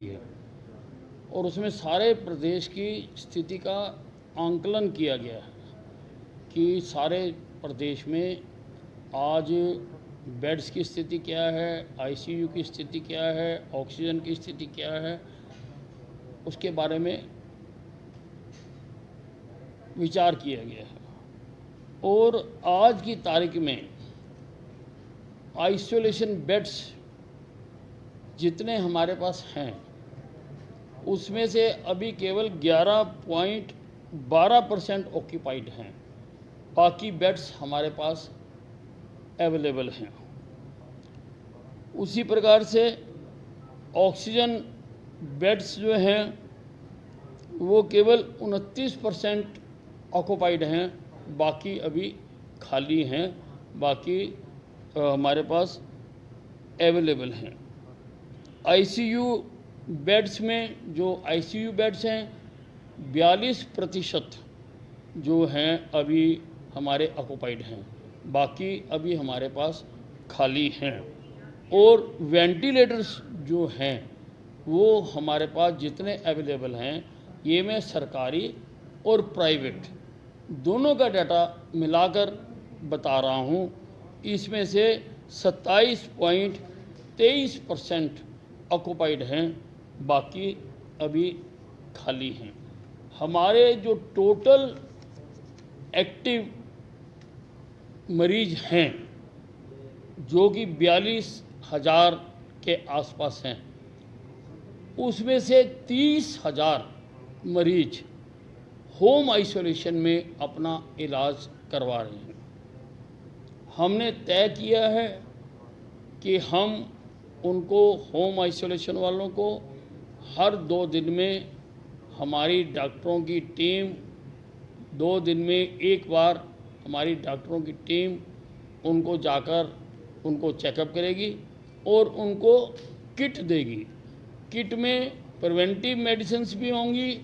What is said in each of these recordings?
है और उसमें सारे प्रदेश की स्थिति का आंकलन किया गया है कि सारे प्रदेश में आज बेड्स की स्थिति क्या है, आईसीयू की स्थिति क्या है, ऑक्सीजन की स्थिति क्या है, उसके बारे में विचार किया गया है। और आज की तारीख में आइसोलेशन बेड्स जितने हमारे पास हैं उसमें से अभी केवल 11.12% ऑक्यूपाइड हैं, बाकी बेड्स हमारे पास अवेलेबल हैं। उसी प्रकार से ऑक्सीजन बेड्स जो हैं वो केवल 29% ऑक्यूपाइड हैं, बाकी अभी खाली हैं, बाकी हमारे पास अवेलेबल हैं। आईसीयू बेड्स में जो आईसीयू बेड्स हैं 42% जो हैं अभी हमारे ऑक्यूपाइड हैं, बाकी अभी हमारे पास खाली हैं। और वेंटिलेटर्स जो हैं वो हमारे पास जितने अवेलेबल हैं, ये मैं सरकारी और प्राइवेट दोनों का डाटा मिलाकर बता रहा हूँ। इसमें से 27.23% ऑक्यूपाइड हैं, बाकी अभी खाली हैं। हमारे जो टोटल एक्टिव मरीज हैं जो कि 42,000 के आसपास हैं, उसमें से 30,000 मरीज होम आइसोलेशन में अपना इलाज करवा रहे हैं। हमने तय किया है कि हम उनको होम आइसोलेशन वालों को हर 2 दिन में हमारी डॉक्टरों की टीम 2 दिन में एक बार हमारी डॉक्टरों की टीम उनको जाकर उनको चेकअप करेगी और उनको किट देगी। किट में प्रिवेंटिव मेडिसिन्स भी होंगी,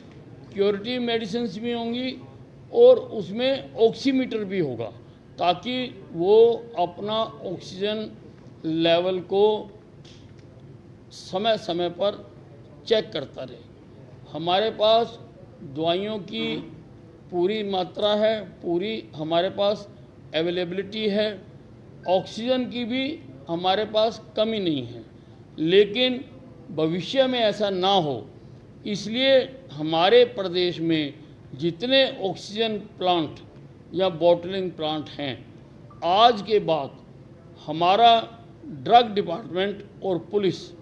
क्यूरेटिव मेडिसिन्स भी होंगी और उसमें ऑक्सीमीटर भी होगा, ताकि वो अपना ऑक्सीजन लेवल को समय समय पर चेक करता रहे। हमारे पास दवाइयों की पूरी मात्रा है, पूरी हमारे पास अवेलेबिलिटी है, ऑक्सीजन की भी हमारे पास कमी नहीं है। लेकिन भविष्य में ऐसा ना हो, इसलिए हमारे प्रदेश में जितने ऑक्सीजन प्लांट या बॉटलिंग प्लांट हैं, आज के बाद हमारा ड्रग डिपार्टमेंट और पुलिस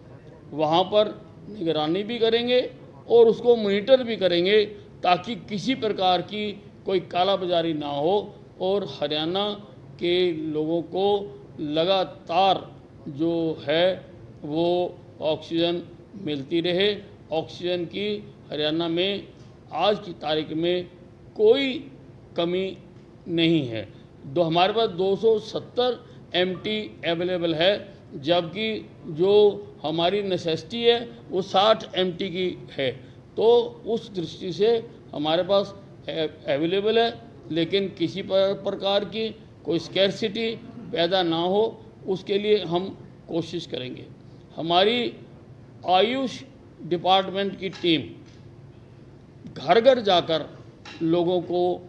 वहाँ पर निगरानी भी करेंगे और उसको मॉनिटर भी करेंगे, ताकि किसी प्रकार की कोई कालाबाजारी ना हो और हरियाणा के लोगों को लगातार जो है वो ऑक्सीजन मिलती रहे। ऑक्सीजन की हरियाणा में आज की तारीख में कोई कमी नहीं है। हमारे पास 270 MT अवेलेबल है, जबकि जो हमारी नेसेसिटी है वो 60 MT की है। तो उस दृष्टि से हमारे पास अवेलेबल है, लेकिन किसी प्रकार की कोई स्कैर्सिटी पैदा ना हो, उसके लिए हम कोशिश करेंगे। हमारी आयुष डिपार्टमेंट की टीम घर घर जाकर लोगों को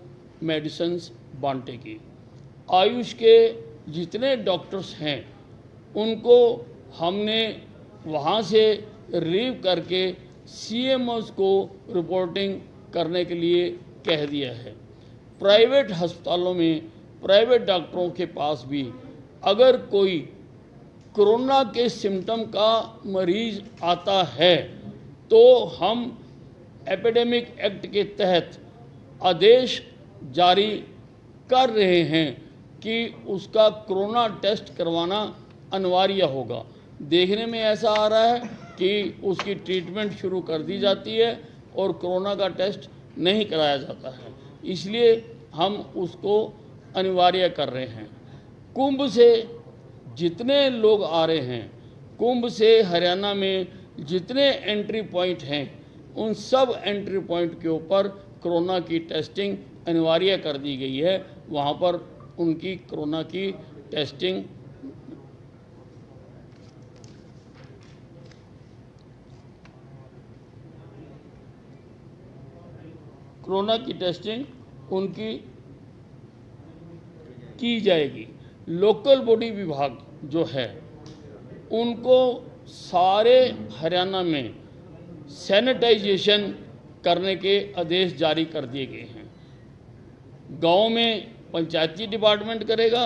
मेडिसिन्स बांटेगी। आयुष के जितने डॉक्टर्स हैं उनको हमने वहाँ से रिलीव करके CMOs को रिपोर्टिंग करने के लिए कह दिया है। प्राइवेट अस्पतालों में प्राइवेट डॉक्टरों के पास भी अगर कोई कोरोना के सिम्टम का मरीज आता है तो हम एपिडेमिक एक्ट के तहत आदेश जारी कर रहे हैं कि उसका कोरोना टेस्ट करवाना अनिवार्य होगा। देखने में ऐसा आ रहा है कि उसकी ट्रीटमेंट शुरू कर दी जाती है और कोरोना का टेस्ट नहीं कराया जाता है, इसलिए हम उसको अनिवार्य कर रहे हैं। कुंभ से जितने लोग आ रहे हैं, कुंभ से हरियाणा में जितने एंट्री पॉइंट हैं, उन सब एंट्री पॉइंट के ऊपर कोरोना की टेस्टिंग अनिवार्य कर दी गई है। वहाँ पर उनकी कोरोना की टेस्टिंग कोरोना की टेस्टिंग उनकी की जाएगी। लोकल बॉडी विभाग जो है उनको सारे हरियाणा में सैनिटाइजेशन करने के आदेश जारी कर दिए गए हैं। गांव में पंचायती डिपार्टमेंट करेगा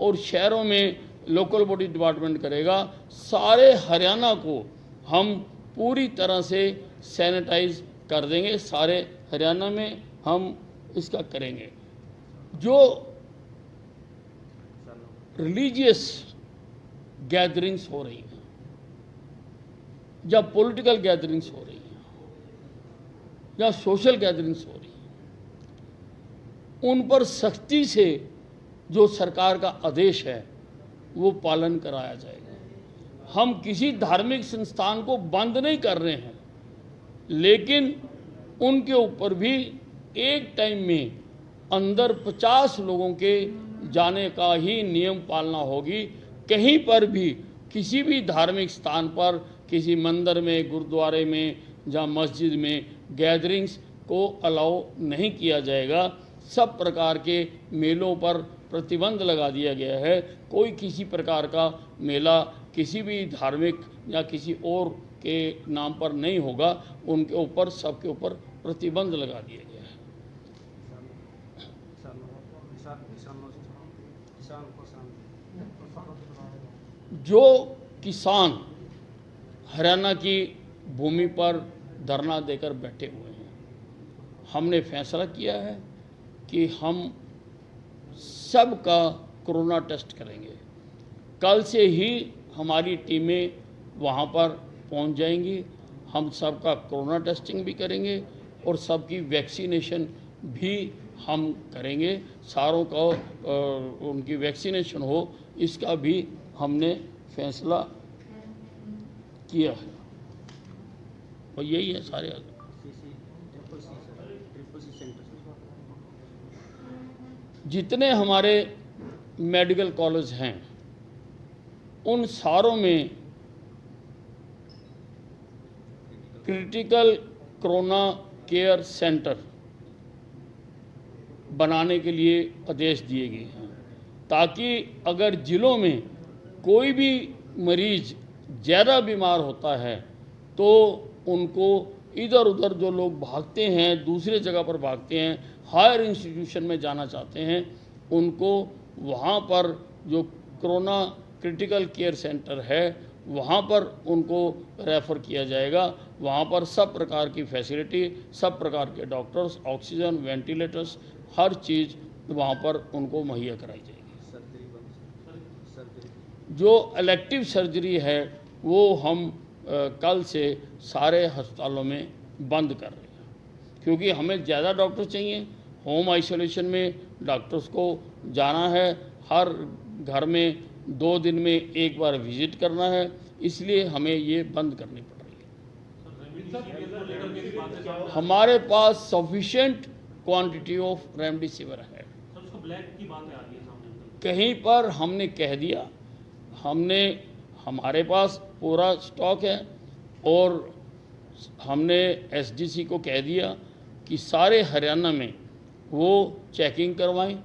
और शहरों में लोकल बॉडी डिपार्टमेंट करेगा। सारे हरियाणा को हम पूरी तरह से सैनिटाइज कर देंगे। सारे हरियाणा में हम इसका करेंगे। जो रिलीजियस गैदरिंग्स हो रही हैं या पॉलिटिकल गैदरिंग्स हो रही हैं या सोशल गैदरिंग्स हो रही हैं, उन पर सख्ती से जो सरकार का आदेश है वो पालन कराया जाएगा। हम किसी धार्मिक संस्थान को बंद नहीं कर रहे हैं, लेकिन उनके ऊपर भी एक टाइम में अंदर 50 लोगों के जाने का ही नियम पालना होगी। कहीं पर भी किसी भी धार्मिक स्थान पर, किसी मंदिर में, गुरुद्वारे में या मस्जिद में गैदरिंग्स को अलाउ नहीं किया जाएगा। सब प्रकार के मेलों पर प्रतिबंध लगा दिया गया है। कोई किसी प्रकार का मेला किसी भी धार्मिक या किसी और के नाम पर नहीं होगा। उनके ऊपर, सबके ऊपर प्रतिबंध लगा दिया गया है। जो किसान हरियाणा की भूमि पर धरना देकर बैठे हुए हैं, हमने फैसला किया है कि हम सबका कोरोना टेस्ट करेंगे। कल से ही हमारी टीमें वहां पर पहुंच जाएंगी। हम सबका कोरोना टेस्टिंग भी करेंगे और सबकी वैक्सीनेशन भी हम करेंगे। सारों का उनकी वैक्सीनेशन हो, इसका भी हमने फैसला किया है। और यही है सारे। जितने हमारे मेडिकल कॉलेज हैं उन सारों में क्रिटिकल कोरोना केयर सेंटर बनाने के लिए आदेश दिए गए हैं, ताकि अगर जिलों में कोई भी मरीज ज़्यादा बीमार होता है तो उनको इधर उधर जो लोग भागते हैं, दूसरे जगह पर भागते हैं, हायर इंस्टीट्यूशन में जाना चाहते हैं, उनको वहाँ पर जो कोरोना क्रिटिकल केयर सेंटर है वहाँ पर उनको रेफ़र किया जाएगा। वहाँ पर सब प्रकार की फैसिलिटी, सब प्रकार के डॉक्टर्स, ऑक्सीजन, वेंटिलेटर्स, हर चीज़ वहाँ पर उनको मुहैया कराई जाएगी। जो इलेक्टिव सर्जरी है वो हम कल से सारे अस्पतालों में बंद कर रहे हैं, क्योंकि हमें ज़्यादा डॉक्टर चाहिए। होम आइसोलेशन में डॉक्टर्स को जाना है, हर घर में 2 दिन में एक बार विजिट करना है, इसलिए हमें ये बंद करनी पड़ रही है। हमारे पास सफिशिएंट क्वांटिटी ऑफ रेमडेसिविर है। कहीं पर हमने कह दिया, हमारे पास पूरा स्टॉक है और हमने एसडीसी को कह दिया कि सारे हरियाणा में वो चेकिंग करवाएं।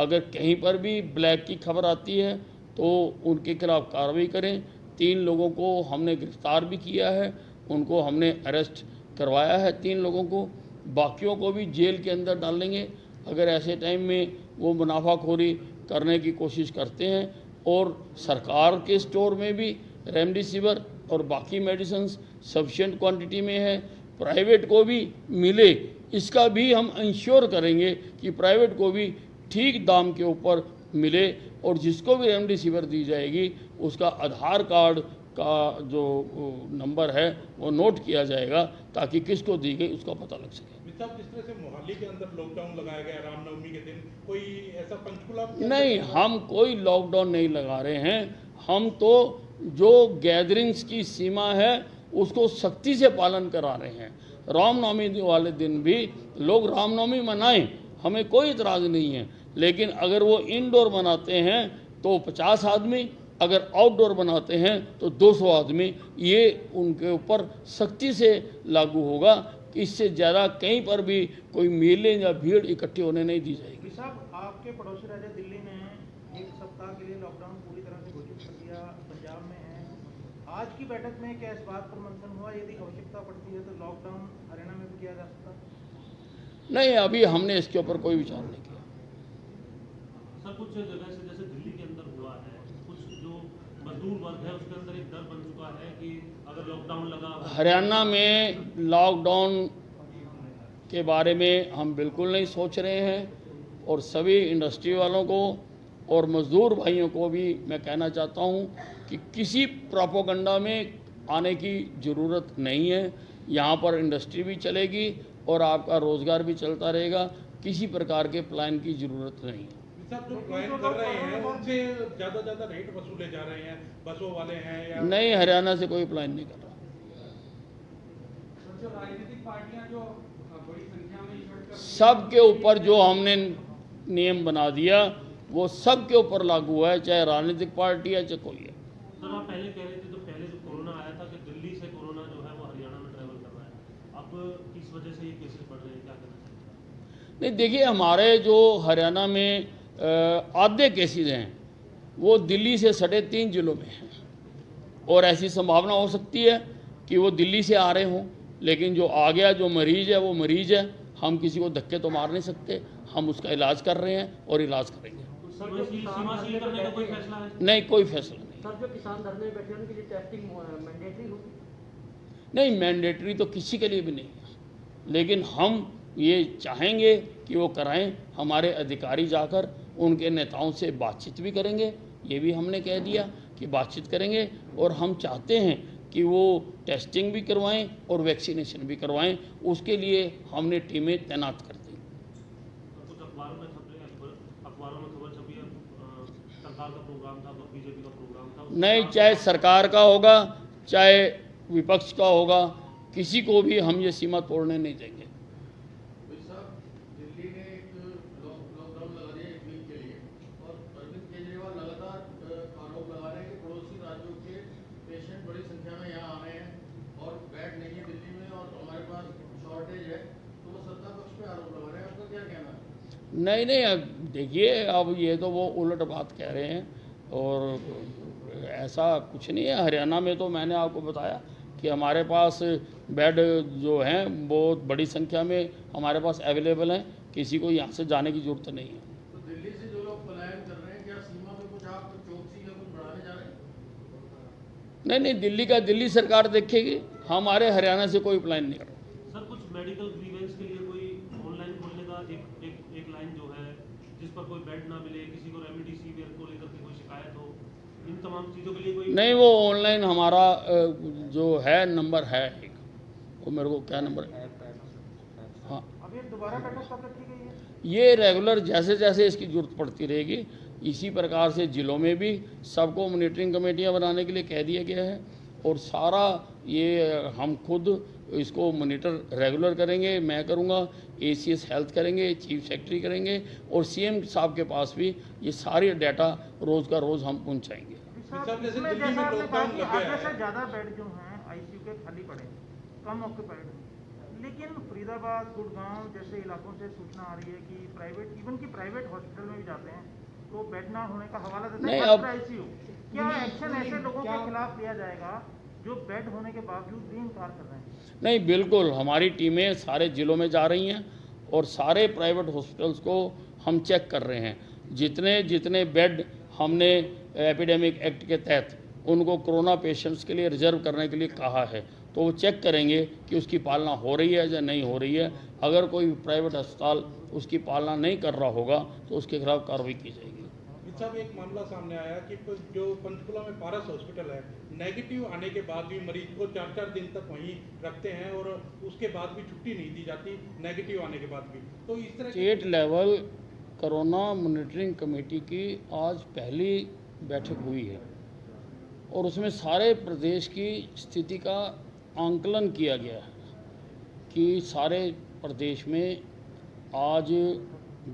अगर कहीं पर भी ब्लैक की खबर आती है तो उनके खिलाफ कार्रवाई करें। 3 लोगों को हमने गिरफ्तार भी किया है, उनको हमने अरेस्ट करवाया है 3 लोगों को। बाकियों को भी जेल के अंदर डालेंगे अगर ऐसे टाइम में वो मुनाफाखोरी करने की कोशिश करते हैं। और सरकार के स्टोर में भी रेमडेसिविर और बाकी मेडिसिन्स सफिशिएंट क्वांटिटी में है। प्राइवेट को भी मिले, इसका भी हम इंश्योर करेंगे कि प्राइवेट को भी ठीक दाम के ऊपर मिले। और जिसको भी रेमडेसिविर दी जाएगी उसका आधार कार्ड का जो नंबर है वो नोट किया जाएगा, ताकि किसको दी गई उसका पता लग सके। जिस तरह से मोहाली के अंदर लॉकडाउन लगाया गया रामनवमी के दिन, कोई ऐसा पंचकुला नहीं, हम कोई लॉकडाउन नहीं लगा रहे हैं। हम तो जो गैदरिंग्स की सीमा है उसको सख्ती से पालन करा रहे हैं। रामनवमी वाले दिन भी लोग रामनवमी मनाएं, हमें कोई इतराज़ नहीं है, लेकिन अगर वो इनडोर मनाते हैं तो 50 आदमी, अगर आउटडोर बनाते हैं तो 200 आदमी, ये उनके ऊपर सख्ती से लागू होगा। कि इससे ज़्यादा कहीं पर भी कोई मेले या भीड़ इकट्ठी होने नहीं दी जाएगी। साहब, आपके पड़ोसी राज्य दिल्ली ने 1 सप्ताह के लिए लॉकडाउन पूरी तरह से घोषित कर दिया, पंजाब में है। आज की बैठक में क्या इस बात पर मंथन हुआ, यदि आवश्यकता पड़ती है तो लॉकडाउन हरियाणा में भी किया जा सकता है? नहीं, अभी हमने इसके ऊपर कोई विचार नहीं किया। सर, कुछ जगह से जैसे दिल्ली के अंदर हुआ है, कुछ जो मजदूर वर्ग है उसके अंदर एक डर बन चुका है कि अगर लॉकडाउन लगा। हरियाणा में लॉकडाउन के बारे में हम बिल्कुल नहीं सोच रहे हैं और सभी इंडस्ट्री वालों को और मज़दूर भाइयों को भी मैं कहना चाहता हूं कि किसी प्रोपोगंडा में आने की ज़रूरत नहीं है। यहां पर इंडस्ट्री भी चलेगी और आपका रोज़गार भी चलता रहेगा। किसी प्रकार के प्लान की ज़रूरत नहीं है। साहब, जो प्लान कर रहे हैं उनसे ज़्यादा रेट वसूले जा रहे हैं, बसों वाले हैं या नहीं, हरियाणा से कोई प्लान नहीं कर रहा। राजनीतिक पार्टियां जो बड़ी संख्या में सब के ऊपर जो हमने नियम बना दिया वो सब के ऊपर लागू है, चाहे राजनीतिक पार्टी है चाहे कोई है। सर, आप पहले कह रहे थे तो पहले जो कोरोना आया था कि दिल्ली से कोरोना जो है वो हरियाणा में ट्रैवल कर रहा है, अब किस वजह से ये केसेस बढ़ रहे हैं, क्या करना चाहिए? नहीं, देखिए, हमारे जो हरियाणा में आधे केसेज हैं वो दिल्ली से सटे 3 जिलों में हैं और ऐसी संभावना हो सकती है कि वो दिल्ली से आ रहे हों, लेकिन जो आ गया जो मरीज़ है वो मरीज़ है। हम किसी को धक्के तो मार नहीं सकते, हम उसका इलाज कर रहे हैं और इलाज करेंगे। सीमा सील करने का कोई फैसला है? नहीं, कोई फैसला नहीं। सर, जो किसान धरने में बैठे हैं उनके लिए टेस्टिंग मैंडेटरी होगी? नहीं, मैंडेटरी तो किसी के लिए भी नहीं है, लेकिन हम ये चाहेंगे कि वो कराएं। हमारे अधिकारी जाकर उनके नेताओं से बातचीत भी करेंगे, ये भी हमने कह दिया कि बातचीत करेंगे और हम चाहते हैं कि वो टेस्टिंग भी करवाएं और वैक्सीनेशन भी करवाएं। उसके लिए हमने टीमें तैनात कर दी। कुछ अखबारों में खबर छपी है, सरकार का प्रोग्राम था, बीजेपी का प्रोग्राम था। नहीं, चाहे सरकार का होगा चाहे विपक्ष का होगा, किसी को भी हम ये सीमा तोड़ने नहीं देंगे। दिल्ली ने एक लॉकडाउन लगा दिया 1 वीक के लिए और अरविंद केजरीवाल लगातार आरोप लगा रहे हैं कि पड़ोसी राज्यों के पेशेंट बड़ी संख्या में यहाँ आ रहे हैं और बेड नहीं है दिल्ली में और हमारे पास शॉर्टेज है, तो वो सत्ता पक्ष पे आरोप लगा रहे हैं। आपका क्या कहना है? नहीं, अब देखिए, अब ये तो वो उलट बात कह रहे हैं और ऐसा कुछ नहीं है। हरियाणा में तो मैंने आपको बताया कि हमारे पास बेड जो हैं बहुत बड़ी संख्या में हमारे पास अवेलेबल हैं, किसी को यहाँ से जाने की ज़रूरत नहीं है। तो दिल्ली से जो लोग पलायन कर रहे हैं, क्या सीमा में कुछ आप चौकसी या कुछ बढ़ाने जा रहे हैं? नहीं, दिल्ली का दिल्ली सरकार देखेगी, हमारे हरियाणा से कोई प्लान नहीं कर रहा। सर, कुछ मेडिकल ग्रीवेंस के लिए कोई ऑनलाइन खोलने का एक लाइन जो है जिस पर कोई बेड ना मिले, किसी को रेमडेसिविर को लेकर के कोई शिकायत हो, इन तमाम चीज़ों के लिए कोई नहीं, वो ऑनलाइन हमारा जो है नंबर है एक, वो मेरे को क्या नंबर है, हाँ, अब ये दोबारा बैठक कब रखी गई है? ये रेगुलर जैसे जैसे इसकी ज़रूरत पड़ती रहेगी। इसी प्रकार से ज़िलों में भी सबको मॉनिटरिंग कमेटियां बनाने के लिए कह दिया गया है और सारा ये हम खुद इसको मॉनिटर रेगुलर करेंगे। मैं करूँगा, ACS हेल्थ करेंगे, चीफ सेक्रेटरी करेंगे और CM साहब के पास भी ये सारी डाटा रोज़ का रोज़ हम पहुँचाएंगे। साहब, जैसे इसमें दिल्ली में जैसा आपने कहा लॉकडाउन कि लग गया आधे से है, ज़्यादा बेड जो हैं ICU के खाली पड़े, कम ऑक्यूपाइड हैं, लेकिन फरीदाबाद, गुड़गांव जैसे इलाकों से सूचना आ रही है कि प्राइवेट हॉस्पिटल में भी जाते हैं तो बेड ना होने का हवाला देते नहीं, हैं अब ICU। क्या एक्शन ऐसे लोगों के खिलाफ लिया जाएगा जो बेड होने के बावजूद भी इनकार कर रहे हैं? नहीं, बिल्कुल हमारी टीमें सारे ज़िलों में जा रही हैं और सारे प्राइवेट हॉस्पिटल्स को हम चेक कर रहे हैं। जितने जितने बेड हमने एपिडेमिक एक्ट के तहत उनको कोरोना पेशेंट्स के लिए रिजर्व करने के लिए कहा है, तो वो चेक करेंगे कि उसकी पालना हो रही है या नहीं हो रही है। अगर कोई प्राइवेट अस्पताल उसकी पालना नहीं कर रहा होगा तो उसके खिलाफ कार्रवाई की जाएगी। साहब, एक मामला सामने आया कि जो पंचकुला में पारस हॉस्पिटल है, नेगेटिव आने के बाद भी मरीज को 4-4 दिन तक वहीं रखते हैं और उसके बाद भी छुट्टी नहीं दी जाती, नेगेटिव आने के बाद भी। तो इस तरह state level corona monitoring committee की आज पहली बैठक हुई है और उसमें सारे प्रदेश की स्थिति का आंकलन किया गया है कि सारे प्रदेश में आज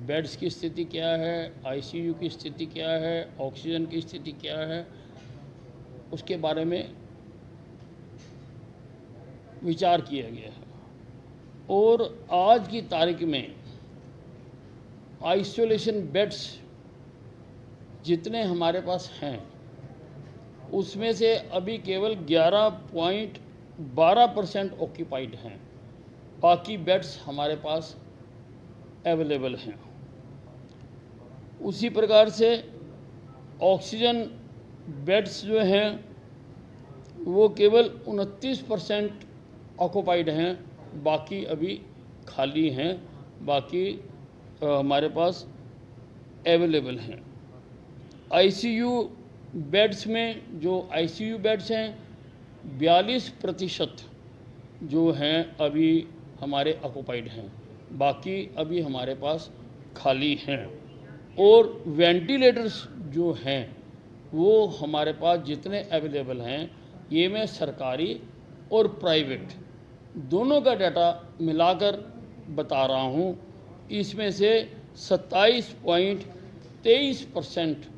बेड्स की स्थिति क्या है, ICU की स्थिति क्या है, ऑक्सीजन की स्थिति क्या है, उसके बारे में विचार किया गया है। और आज की तारीख में आइसोलेशन बेड्स जितने हमारे पास हैं उसमें से अभी केवल 11.12% ऑक्यूपाइड हैं, बाकी बेड्स हमारे पास अवेलेबल हैं। उसी प्रकार से ऑक्सीजन बेड्स जो हैं वो केवल 29% ऑक्यूपाइड हैं, बाकी अभी खाली हैं, बाकी हमारे पास अवेलेबल हैं। आईसीयू बेड्स में जो आईसीयू बेड्स हैं 42% जो हैं अभी हमारे ऑक्यूपाइड हैं, बाकी अभी हमारे पास खाली हैं। और वेंटिलेटर्स जो हैं वो हमारे पास जितने अवेलेबल हैं, ये मैं सरकारी और प्राइवेट दोनों का डाटा मिलाकर बता रहा हूँ। इसमें से 27.23%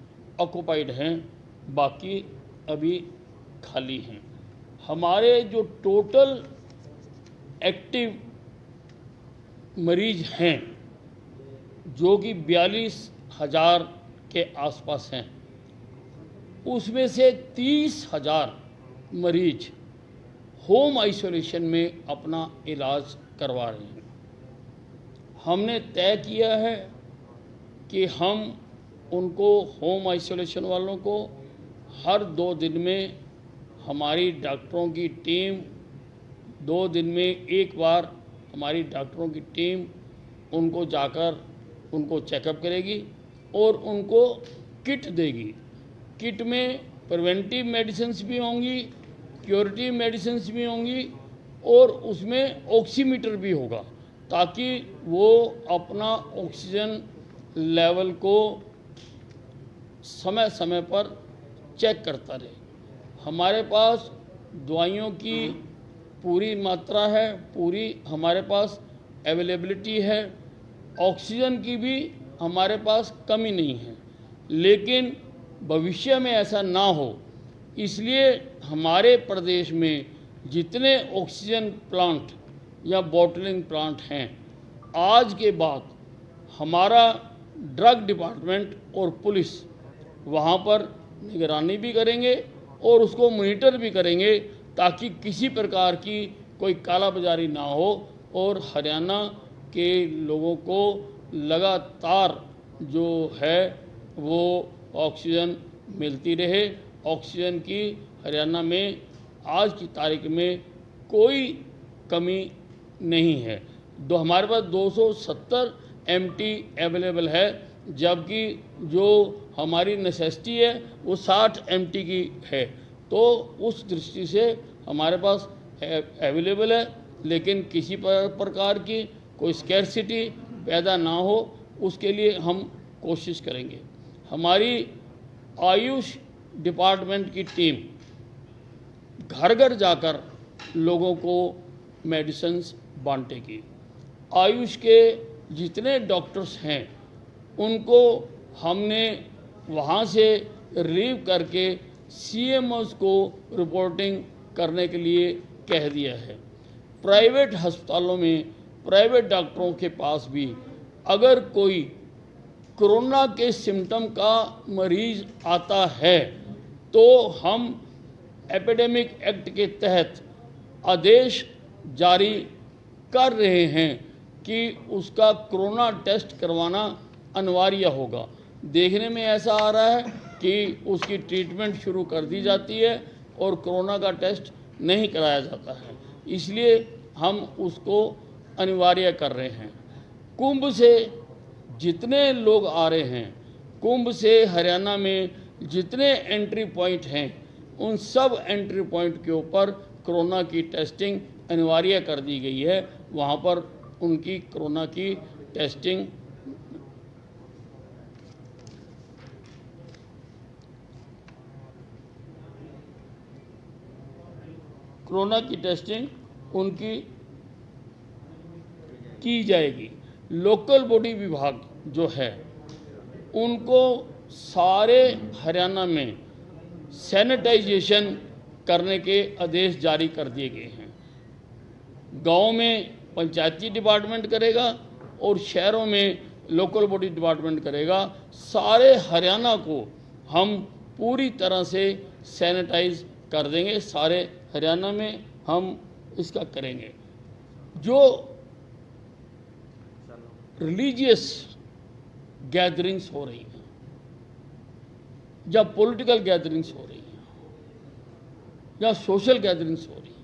ऑक्यूपाइड हैं, बाकी अभी खाली हैं। हमारे जो टोटल एक्टिव मरीज हैं जो कि 42,000 के आसपास हैं, उसमें से 30,000 मरीज होम आइसोलेशन में अपना इलाज करवा रहे हैं। हमने तय किया है कि हम उनको होम आइसोलेशन वालों को हर 2 दिन में हमारी डॉक्टरों की टीम 2 दिन में एक बार हमारी डॉक्टरों की टीम उनको जाकर उनको चेकअप करेगी और उनको किट देगी। किट में प्रिवेंटिव मेडिसिन्स भी होंगी, क्यूरेटिव मेडिसिन्स भी होंगी और उसमें ऑक्सीमीटर भी होगा, ताकि वो अपना ऑक्सीजन लेवल को समय समय पर चेक करता रहे। हमारे पास दवाइयों की पूरी मात्रा है, पूरी हमारे पास अवेलेबिलिटी है, ऑक्सीजन की भी हमारे पास कमी नहीं है। लेकिन भविष्य में ऐसा ना हो, इसलिए हमारे प्रदेश में जितने ऑक्सीजन प्लांट या बॉटलिंग प्लांट हैं, आज के बाद हमारा ड्रग डिपार्टमेंट और पुलिस वहाँ पर निगरानी भी करेंगे और उसको मॉनिटर भी करेंगे, ताकि किसी प्रकार की कोई कालाबाजारी ना हो और हरियाणा के लोगों को लगातार जो है वो ऑक्सीजन मिलती रहे। ऑक्सीजन की हरियाणा में आज की तारीख में कोई कमी नहीं है। हमारे पास 270 MT अवेलेबल है, जबकि जो हमारी नेसेसिटी है वो 60 MT की है। तो उस दृष्टि से हमारे पास अवेलेबल है, लेकिन किसी प्रकार की कोई स्कैर्सिटी पैदा ना हो, उसके लिए हम कोशिश करेंगे। हमारी आयुष डिपार्टमेंट की टीम घर घर जाकर लोगों को मेडिसिन्स बांटेगी। आयुष के जितने डॉक्टर्स हैं उनको हमने वहाँ से रिलीव करके CMOs को रिपोर्टिंग करने के लिए कह दिया है। प्राइवेट अस्पतालों में प्राइवेट डॉक्टरों के पास भी अगर कोई कोरोना के सिम्टम का मरीज आता है तो हम एपिडेमिक एक्ट के तहत आदेश जारी कर रहे हैं कि उसका कोरोना टेस्ट करवाना अनिवार्य होगा। देखने में ऐसा आ रहा है कि उसकी ट्रीटमेंट शुरू कर दी जाती है और कोरोना का टेस्ट नहीं कराया जाता है, इसलिए हम उसको अनिवार्य कर रहे हैं। कुंभ से जितने लोग आ रहे हैं, कुंभ से हरियाणा में जितने एंट्री पॉइंट हैं, उन सब एंट्री पॉइंट के ऊपर कोरोना की टेस्टिंग अनिवार्य कर दी गई है। वहाँ पर उनकी कोरोना की टेस्टिंग उनकी की जाएगी। लोकल बॉडी विभाग जो है उनको सारे हरियाणा में सैनिटाइजेशन करने के आदेश जारी कर दिए गए हैं। गांव में पंचायती डिपार्टमेंट करेगा और शहरों में लोकल बॉडी डिपार्टमेंट करेगा। सारे हरियाणा को हम पूरी तरह से सैनिटाइज कर देंगे, सारे हरियाणा में हम इसका करेंगे। जो रिलीजियस गैदरिंग्स हो रही हैं या पॉलिटिकल गैदरिंग्स हो रही हैं या सोशल गैदरिंग्स हो रही हैं,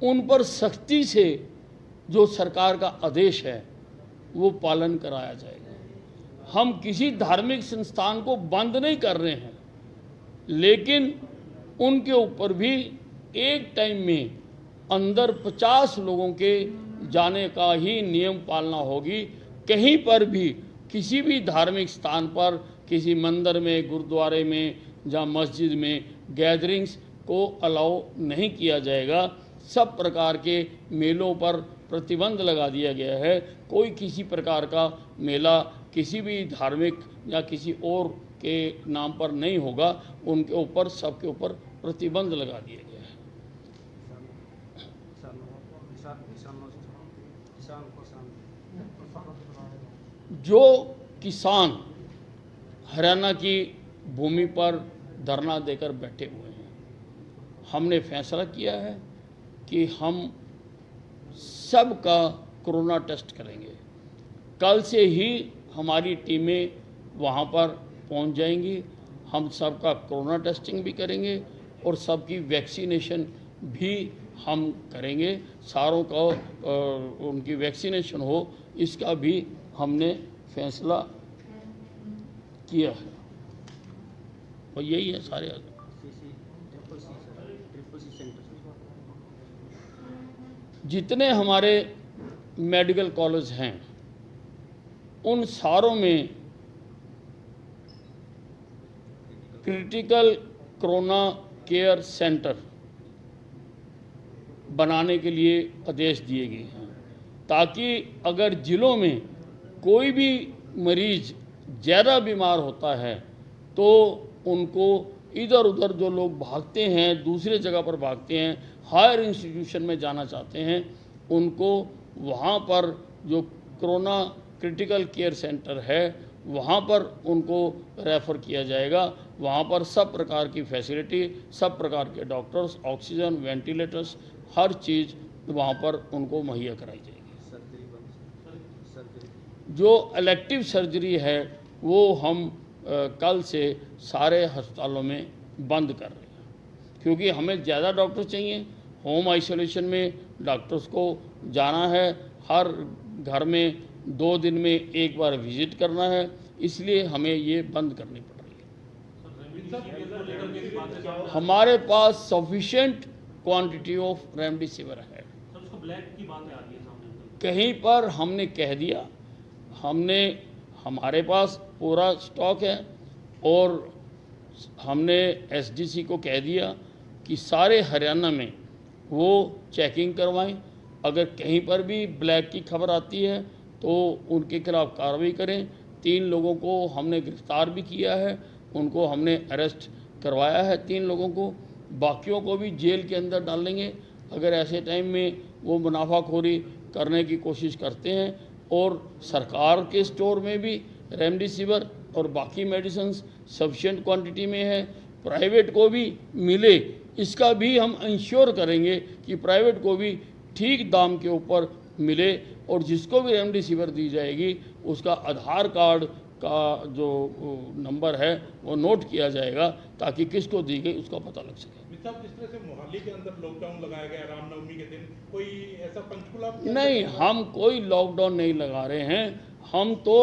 उन पर सख्ती से जो सरकार का आदेश है वो पालन कराया जाएगा। हम किसी धार्मिक संस्थान को बंद नहीं कर रहे हैं, लेकिन उनके ऊपर भी एक टाइम में अंदर 50 लोगों के जाने का ही नियम पालना होगी। कहीं पर भी किसी भी धार्मिक स्थान पर, किसी मंदिर में, गुरुद्वारे में या मस्जिद में गैदरिंग्स को अलाउ नहीं किया जाएगा। सब प्रकार के मेलों पर प्रतिबंध लगा दिया गया है। कोई किसी प्रकार का मेला किसी भी धार्मिक या किसी और के नाम पर नहीं होगा, उनके ऊपर सबके ऊपर प्रतिबंध लगा दिया गया है। जो किसान हरियाणा की भूमि पर धरना देकर बैठे हुए हैं, हमने फैसला किया है कि हम सबका कोरोना टेस्ट करेंगे। कल से ही हमारी टीमें वहां पर पहुंच जाएंगी। हम सबका कोरोना टेस्टिंग भी करेंगे और सबकी वैक्सीनेशन भी हम करेंगे। सारों का उनकी वैक्सीनेशन हो, इसका भी हमने फैसला किया है। और यही है सारे जितने हमारे मेडिकल कॉलेज हैं, उन सारों में क्रिटिकल कोरोना केयर सेंटर बनाने के लिए आदेश दिए गए हैं, ताकि अगर जिलों में कोई भी मरीज ज़्यादा बीमार होता है तो उनको इधर उधर जो लोग भागते हैं, दूसरे जगह पर भागते हैं, हायर इंस्टीट्यूशन में जाना चाहते हैं, उनको वहाँ पर जो कोरोना क्रिटिकल केयर सेंटर है वहाँ पर उनको रेफ़र किया जाएगा। वहाँ पर सब प्रकार की फैसिलिटी, सब प्रकार के डॉक्टर्स, ऑक्सीजन, वेंटिलेटर्स, हर चीज़ वहाँ पर उनको मुहैया कराई जाएगी। जो इलेक्टिव सर्जरी है वो हम कल से सारे अस्पतालों में बंद कर रहे हैं, क्योंकि हमें ज़्यादा डॉक्टर चाहिए। होम आइसोलेशन में डॉक्टर्स को जाना है, हर घर में 2 दिन में एक बार विजिट करना है, इसलिए हमें ये बंद करनी पड़ रही है। हमारे पास सफिशिएंट क्वांटिटी ऑफ रेमडेसिविर है। कहीं पर हमने कह दिया, हमारे पास पूरा स्टॉक है और हमने एसडीसी को कह दिया कि सारे हरियाणा में वो चेकिंग करवाएं। अगर कहीं पर भी ब्लैक की खबर आती है तो उनके खिलाफ कार्रवाई करें। 3 लोगों को हमने गिरफ्तार भी किया है, उनको हमने अरेस्ट करवाया है 3 लोगों को। बाकियों को भी जेल के अंदर डालेंगे अगर ऐसे टाइम में वो मुनाफाखोरी करने की कोशिश करते हैं। और सरकार के स्टोर में भी रेमडेसिविर और बाकी मेडिसिन्स सफिशिएंट क्वांटिटी में है। प्राइवेट को भी मिले, इसका भी हम इंश्योर करेंगे कि प्राइवेट को भी ठीक दाम के ऊपर मिले। और जिसको भी रेमडेसिविर दी जाएगी उसका आधार कार्ड का जो नंबर है वो नोट किया जाएगा, ताकि किसको दी गई उसका पता लग सके। साहब, जिस तरह से मोहाली के अंदर लॉकडाउन लगाया गया रामनवमी के दिन, कोई ऐसा पंचकुला नहीं, हम कोई लॉकडाउन नहीं लगा रहे हैं। हम तो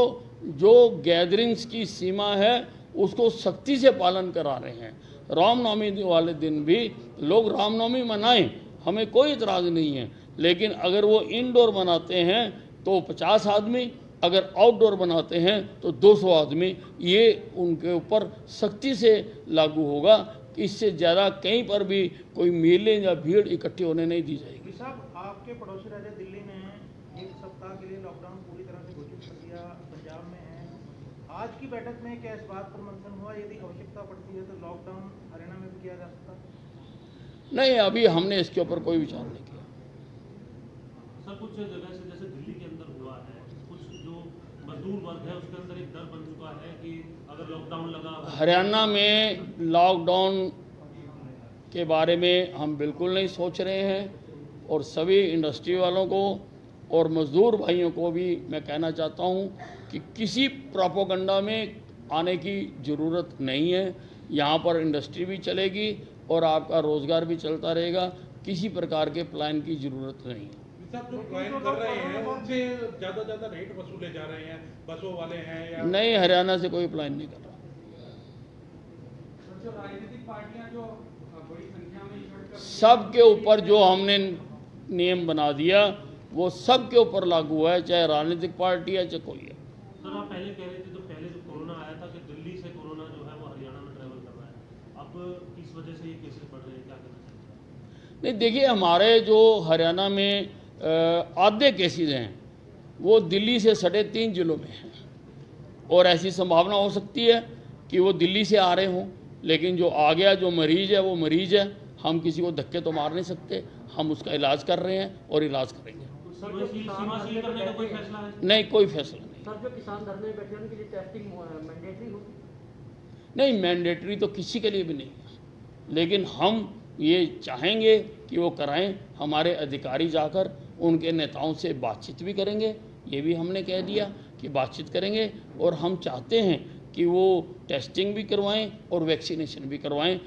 जो गैदरिंग्स की सीमा है उसको सख्ती से पालन करा रहे हैं। रामनवमी वाले दिन भी लोग रामनवमी मनाएं, हमें कोई इतराज़ नहीं है, लेकिन अगर वो इंडोर मनाते हैं तो 50 आदमी, अगर आउटडोर बनाते हैं तो 200 आदमी, ये उनके ऊपर सख्ती से लागू होगा। इससे ज़्यादा कहीं पर भी कोई मेले या भीड़ इकट्ठी होने नहीं दी जाएगी। साहब, आपके पड़ोसी राज्य दिल्ली ने 1 सप्ताह के लिए लॉकडाउन पूरी तरह से घोषित कर दिया, पंजाब में है। आज की बैठक में क्या इस बात पर मंथन हुआ, यदि आवश्यकता पड़ती है तो लॉकडाउन हरियाणा में भी किया जा सकता है? नहीं, अभी हमने इसके ऊपर कोई विचार नहीं किया। नहीं, हम कोई लॉकडाउन नहीं लगा रहे हैं। हम तो जो गैदरिंग्स की सीमा है वो हम कल से सारे हस्पतालों में बंद कर रहे हैं, क्योंकि हमें ज़्यादा डॉक्टर चाहिए। 1 सप्ताह के लिए लॉकडाउन पूरी तरह से घोषित कर दिया, पंजाब में है। आज की बैठक में क्या इस बात पर मंथन हुआ, यदि आवश्यकता पड़ती है तो लॉकडाउन हरियाणा में भी किया जा सकता है? कुछ जगह से जैसे दिल्ली के अंदर हुआ है, कुछ जो मजदूर वर्ग है उसके अंदर एक डर बन चुका है कि अगर लॉकडाउन लगा। हरियाणा में लॉकडाउन के बारे में हम बिल्कुल नहीं सोच रहे हैं और सभी इंडस्ट्री वालों को और मज़दूर भाइयों को भी मैं कहना चाहता हूं कि किसी प्रोपोगंडा में आने की ज़रूरत नहीं है। यहां पर इंडस्ट्री भी चलेगी और आपका रोज़गार भी चलता रहेगा। किसी प्रकार के प्लान की ज़रूरत नहीं है। साहब जो प्लान कर रहे हैं उनसे ज़्यादा रेट वसूले जा रहे हैं, बसों वाले हैं या नहीं, हरियाणा से कोई प्लान नहीं कर रहा। जो राजनीतिक पार्टियां जो बड़ी संख्या में इकट्ठा सब के ऊपर जो हमने नियम बना दिया वो सब के ऊपर लागू है, चाहे राजनीतिक पार्टी है चाहे कोई है। सर आप पहले कह रहे थे, तो पहले जो कोरोना आया था कि दिल्ली से कोरोना जो है वो हरियाणा में ट्रैवल कर रहा है, अब किस वजह से ये केसेस बढ़ रहे हैं, क्या करना चाहिए? नहीं, देखिए, हमारे जो हरियाणा में आधे केसेस हैं वो दिल्ली से सटे 3 जिलों में हैं और ऐसी संभावना हो सकती है कि वो दिल्ली से आ रहे हों, लेकिन जो आ गया जो मरीज़ है वो मरीज़ है। हम किसी को धक्के तो मार नहीं सकते, हम उसका इलाज कर रहे हैं और इलाज करेंगे। सीमा सील करने का कोई फैसला है? नहीं, कोई फैसला नहीं। सर, जो किसान धरने में बैठे हैं उनके लिए टेस्टिंग मैंडेटरी होगी? नहीं, मैंडेटरी तो किसी के लिए भी नहीं है, लेकिन हम ये चाहेंगे कि वो कराएं। हमारे अधिकारी जाकर उनके नेताओं से बातचीत भी करेंगे, ये भी हमने कह दिया कि बातचीत करेंगे और हम चाहते हैं कि वो टेस्टिंग भी करवाएं और वैक्सीनेशन भी करवाएं।